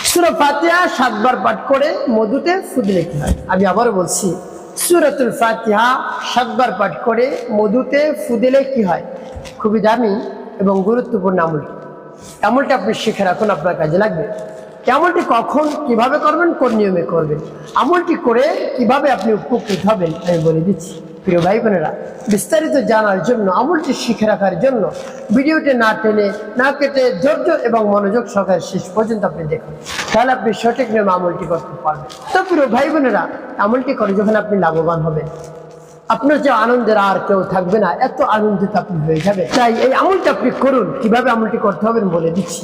সূরা ফাতিহা 7 বার পাঠ করে মধুতে ফু দিলে কি হয়? আমি আবারও বলছি, সূরাতুল ফাতিহা 7 বার পাঠ করে মধুতে ফু দিলে কি হয়? খুবই দামি এবং গুরুত্বপূর্ণ আমলটি। আমলটি আপনি শিখে রাখুন, আপনার কাজে লাগবে। আমলটি কখন কিভাবে করবেন, কোন নিয়মে করবেন, আমলটি করে কিভাবে আপনি উপকৃত হবেন আমি বলে দিচ্ছি। প্রিয় ভাই বোনেরা, বিস্তারিত জানার জন্য, আমলটি শিখে রাখার জন্য ভিডিওটি না টেনে না কেটে ধৈর্য এবং মনোযোগ সহকারে শেষ পর্যন্ত আপনি দেখুন, তাহলে আপনি সঠিক নিয়মে আমলটি করতে পারবেন। তো প্রিয় ভাই বোনেরা, আমলটি করে যখন আপনি লাভবান হবেন, আপনার যে আনন্দের আর কেউ থাকবে না, এত আনন্দিত আপনি হয়ে যাবে। তাই এই আমলটি আপনি করুন। কিভাবে আমলটি করতে হবে বলে দিচ্ছি।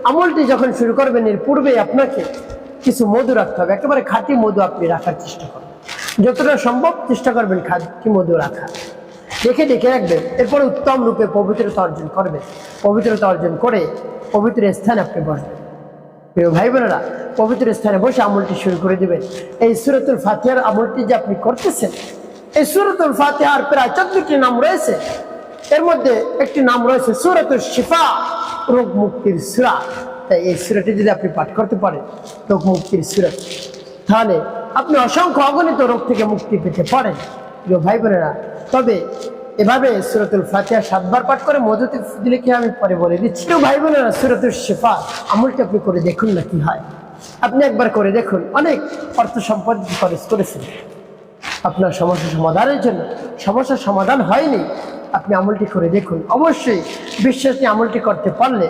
আমলটি যখন শুরু করবেন, এর পূর্বে আপনাকে কিছু মধু রাখতে হবে। একেবারে খাঁটি মধু আপনি রাখার চেষ্টা করবেন, যতটা সম্ভব চেষ্টা করবেন খাঁটি মধু রাখা। দেখে রাখবেন। এরপরে উত্তম রূপে পবিত্রতা অর্জন করবেন। পবিত্রতা অর্জন করে পবিত্র স্থানে আপনি বসবেন। প্রিয় ভাই বোনেরা, পবিত্র স্থানে বসে আমলটি শুরু করে দিবেন। এই সূরাতুল ফাতিহার আমলটি যে আপনি করতেছেন, এই সূরাতুল ফাতিহার প্রায় 14টি নাম রয়েছে। এর মধ্যে একটি নাম রয়েছে সূরাতুল শিফা, রোগ মুক্তির সূরা। তাই এই সূরাটি যদি আপনি পাঠ করতে পারেন, রোগ মুক্তির সূরা, তাহলে আপনি অসংখ্য অগণিত রোগ থেকে মুক্তি পেতে পারেন। প্রিয় ভাই বোনেরা, তবে এভাবে সূরাতুল ফাতিহা 7 বার পাঠ করে মধুতে ফু দিলে কি আমি পরে বলে দিচ্ছি। প্রিয় ভাই বোনেরা, সূরাতুল শিফা আমলটি আপনি করে দেখুন না কি হয়। আপনি একবার করে দেখুন। অনেক অর্থ সম্পদ খরচ করেছেন আপনার সমস্যা সমাধানের জন্য, সমস্যার সমাধান হয়নি। আপনি আমলটি করে দেখুন, অবশ্যই বিশ্বাস নিয়ে আমলটি করতে পারলে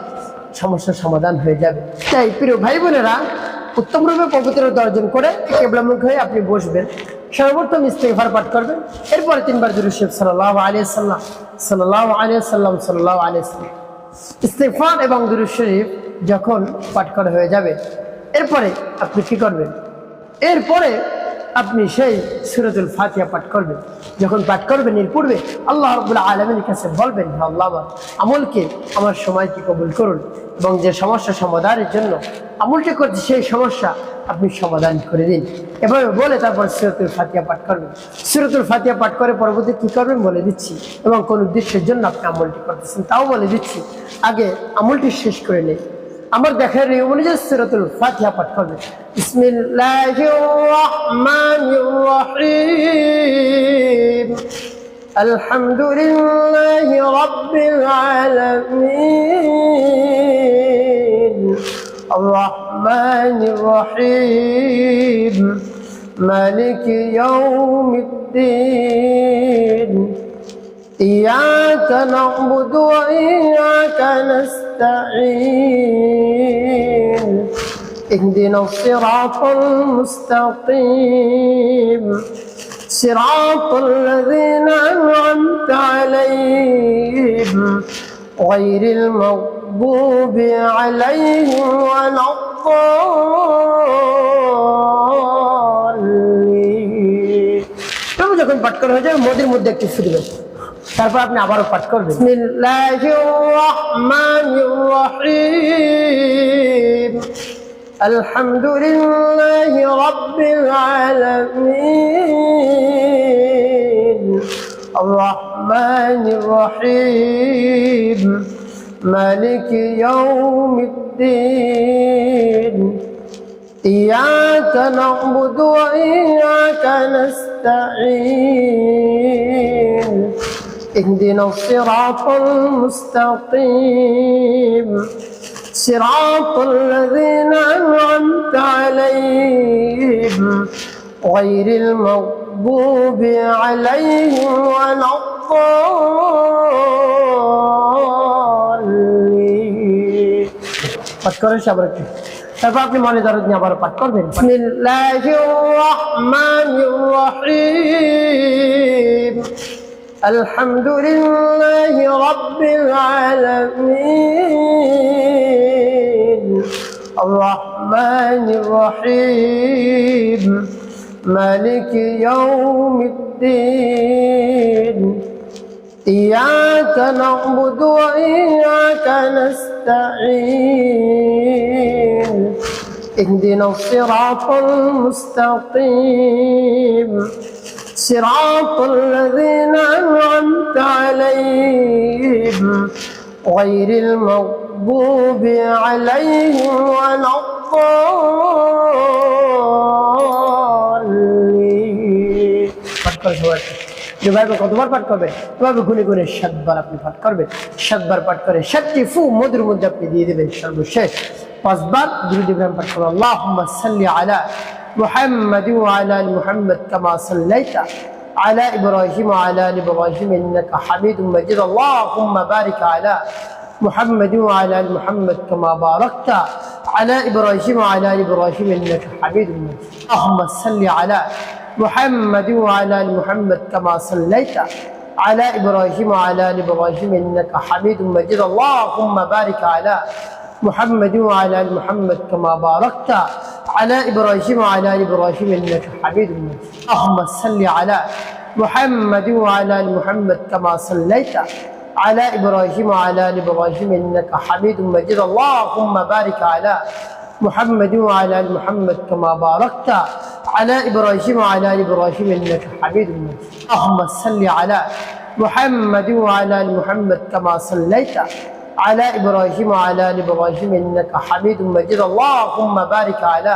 সমস্যার সমাধান হয়ে যাবে। তাই প্রিয় ভাই বোনেরা, উত্তম রূপে পবিত্রতা অর্জন করে কিবলামুখী হয়ে আপনি বসবেন। সর্বপ্রথম ইস্তিগফার পাঠ করবেন। এরপরে 3 বার দুরূদ শরীফ সাল্লাল্লাহু আলাইহি ওয়াসাল্লাম, সাল্লাল্লাহু আলাইহি ওয়াসাল্লাম, সাল্লাল্লাহু আলাইহি ওয়াসাল্লাম। ইস্তিগফার এবং দুরূদ শরীফ যখন পাঠ করা হয়ে যাবে, এরপরে আপনি কি করবেন? এরপরে আপনি সেই সূরাতুল ফাতিহা পাঠ করবেন। যখন পাঠ করবেন, এর পূর্বে আল্লাহ রাব্বুল আলামিনের কাছে বলবেন, হে আল্লাহ, আমার আমলকে, আমার সময়কে কবুল করুন এবং যে সমস্যা সমাধানের জন্য আমলটি করছে সেই সমস্যা আপনি সমাধান করে দিন। এভাবে বলে তারপর সূরাতুল ফাতিহা পাঠ করবেন। সূরাতুল ফাতিহা পাঠ করে পরবর্তী কি করবেন বলে দিচ্ছি, এবং কোন উদ্দেশ্যের জন্য আপনি আমলটি করতেছেন তাও বলে দিচ্ছি। আগে আমলটি শেষ করে নেই। আমার দেখার এই অনুযায়ী সূরাতুল ফাতিহা পাঠ করবেন। বিসমিল্লাহির রাহমানির রহিম, আলহামদুলিল্লাহি রাব্বিল আলামিন, আর রহমানির রহিম, মালিকি ইয়াউমিদ্দিন, إياك نعبد وإياك نستعين، اهدنا الصراط المستقيم، صراط الذين أنعمت عليهم غير المغضوب عليهم ولا الضالين। যখন পাঠ করা হয়ে যাবে, মদের মধ্যে একটি ফু দিবেন। তারপর আপনি আবারও পাঠ করবেন, বিসমিল্লাহির রাহমানির রহিম, আলহামদুলিল্লাহি রাব্বিল আলামিন, আর রহমানির রহিম, মালিকি ইয়াউমিদ্দিন, إياك نعبد وإياك نستعين، اهدنا الصراط المستقيم، صراط الذين أنعمت عليهم غير المغضوب عليهم ولا الضالين। পাঠ করেন সবাই। তারপর আপনি মনে দরদ নিয়ে আবার পাঠ করবেন, বিসমিল্লাহির রাহমানির রহিম, আলহামদুলিল্লাহি রাব্বিল আলামিন, আর রহমানির রহিম, মালিকি ইয়াউমিদ্দিন, إياك نعبد وإياك نستعين، اهدنا الصراط المستقيم، صراط الذين أنعمت عليهم غير المغضوب المغضوب عليهم ولا الضالين পাঠ করে সবাই যেভাবে কতবার পাঠ করবেন এভাবে গুনে গুনে 7 বার আপনি পাঠ করবেন 7 বার পাঠ করে 7টি ফু মধুর মধ্যে আপনি দিয়ে দেবেন সর্বশেষ 5 বার দুরূদ ইব্রাহিম পাঠ করুন আল্লাহুম্মা সাল্লি আলা মুহাম্মাদ ওয়া আলা আলি মুহাম্মাদ কামা সাল্লাইতা على إبراهيم وعلى آل إبراهيم إنك حميد مجيد اللهم بارك على محمد وعلى آل محمد كما باركت على إبراهيم وعلى آل إبراهيم إنك حميد مجيد اللهم صل على محمد وعلى آل محمد كما صليت على إبراهيم وعلى آل إبراهيم إنك حميد مجيد اللهم بارك على محمد وعلى آل محمد كما باركت على إبراهيم وعلى آل إبراهيم إنك حميد مجيد اللهم صل على محمد وعلى آل محمد كما صليت على إبراهيم وعلى آل إبراهيم إنك حميد مجيد اللهم بارك على محمد وعلى آل محمد كما باركت على إبراهيم وعلى آل إبراهيم إنك حميد مجيد اللهم صل على محمد وعلى آل محمد كما صليت على إبراهيم وعلى آل إبراهيم إنك حميد مجيد اللهم بارك على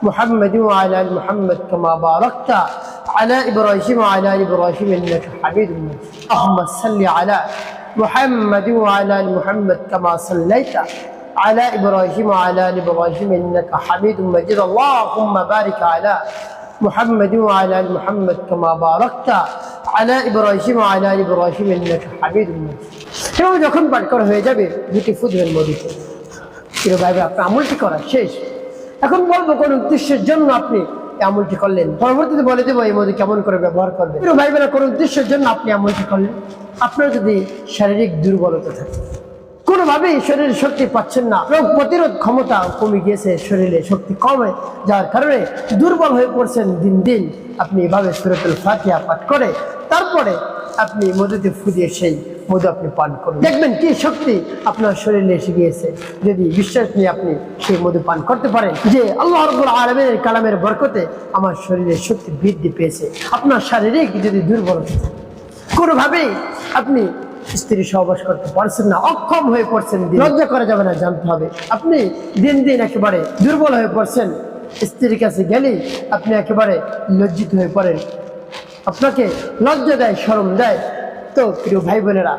محمد وعلى آل محمد كما باركت على إبراهيم وعلى آل إبراهيم إنك حميد مجيد اللهم صل على محمد وعلى آل محمد كما صليت على إبراهيم وعلى آل إبراهيم إنك حميد مجيد اللهم بارك على محمد وعلى آل محمد كما باركت على إبراهيم وعلى آل إبراهيم إنك حميد مجيد এবং যখন পাঠ করা হয়ে যাবে দুটি ফু দিবেন মধুতে প্রিয় ভাই আপনার আমলটি করা শেষ এখন বলবো কোন উদ্দেশ্যের জন্য আপনি এই আমলটি করলেন পরবর্তীতে বলে দেবো এই মধু কেমন করে ব্যবহার করবেন প্রিয় ভাই বোনেরা কোন উদ্দেশ্যের জন্য আপনি আমলটি করলেন আপনার যদি শারীরিক দুর্বলতা থাকে কোনোভাবেই শরীরে শক্তি পাচ্ছেন না রোগ প্রতিরোধ ক্ষমতা কমে গিয়েছে শরীরে শক্তি কমে যাওয়ার কারণে দুর্বল হয়ে পড়ছেন দিন দিন আপনি এভাবে সূরাতুল ফাতিহা পাঠ করে তারপরে আপনি মধুতে ফু দিয়ে সেই মধু আপনি পান করুন দেখবেন কি শক্তি আপনার শরীরে এসে গিয়েছে যদি বিশ্বাস নিয়ে আপনি সেই মধু পান করতে পারেন যে আল্লাহ রাব্বুল আলামিনের কালামের বরকতে আমার শরীরে শক্তি বৃদ্ধি পেয়েছে আপনার শারীরিক যদি দুর্বলতা থাকে কোনোভাবেই আপনি স্ত্রী সহবাস করতে পারছেন না অক্ষম হয়ে পড়ছেন লজ্জা করা যাবে না জানতে হবে আপনি দিন দিন একেবারে দুর্বল হয়ে পড়ছেন স্ত্রীর কাছে গেলেই আপনি একেবারে লজ্জিত হয়ে পড়েন আপনাকে লজ্জা দেয় শরম দেয় তো প্রিয় ভাই বোনেরা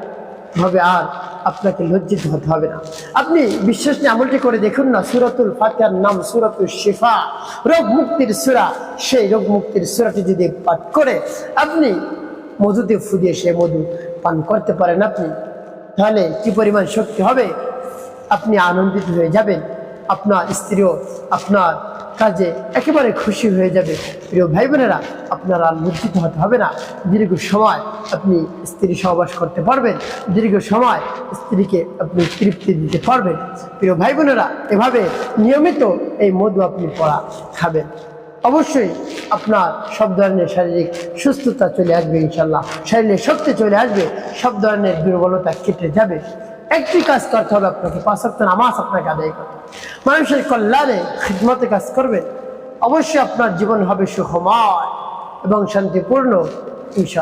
ভাবে আর আপনাকে লজ্জিত হতে হবে না আপনি বিশ্বাস নিয়ে আমলটি করে দেখুন না সূরাতুল ফাতিহার নাম সূরাতুল শিফা রোগ মুক্তির সূরা সেই রোগ মুক্তির সূরাটি যদি পাঠ করে আপনি মধুতে ফু দিয়ে সে মধু পান করতে পারেন আপনি তাহলে কি পরিমাণ শক্তি হবে আপনি আনন্দিত হয়ে যাবেন আপনার স্ত্রীও আপনার কাজে একেবারে খুশি হয়ে যাবে প্রিয় ভাই বোনেরা আপনার আর লজ্জিত হতে হবে না দীর্ঘ সময় আপনি স্ত্রী সহবাস করতে পারবেন দীর্ঘ সময় স্ত্রীকে আপনি তৃপ্তি দিতে পারবেন প্রিয় ভাই বোনেরা এভাবে নিয়মিত এই মধু আপনি পড়া খাবেন অবশ্যই আপনার সব ধরনের শারীরিক সুস্থতা চলে আসবে ইনশাল্লাহ শারীরিক শক্তি চলে আসবে সব ধরনের দুর্বলতা কেটে যাবে একটি কাজ করতে হবে আপনাকে 5 ওয়াক্ত নামাজ আপনাকে আদায় করতে হবে মানুষের কল্যাণে খিদমতে কাজ করবেন অবশ্যই আপনার জীবন হবে সুখময় এবং শান্তিপূর্ণ ইনশাআল্লাহ।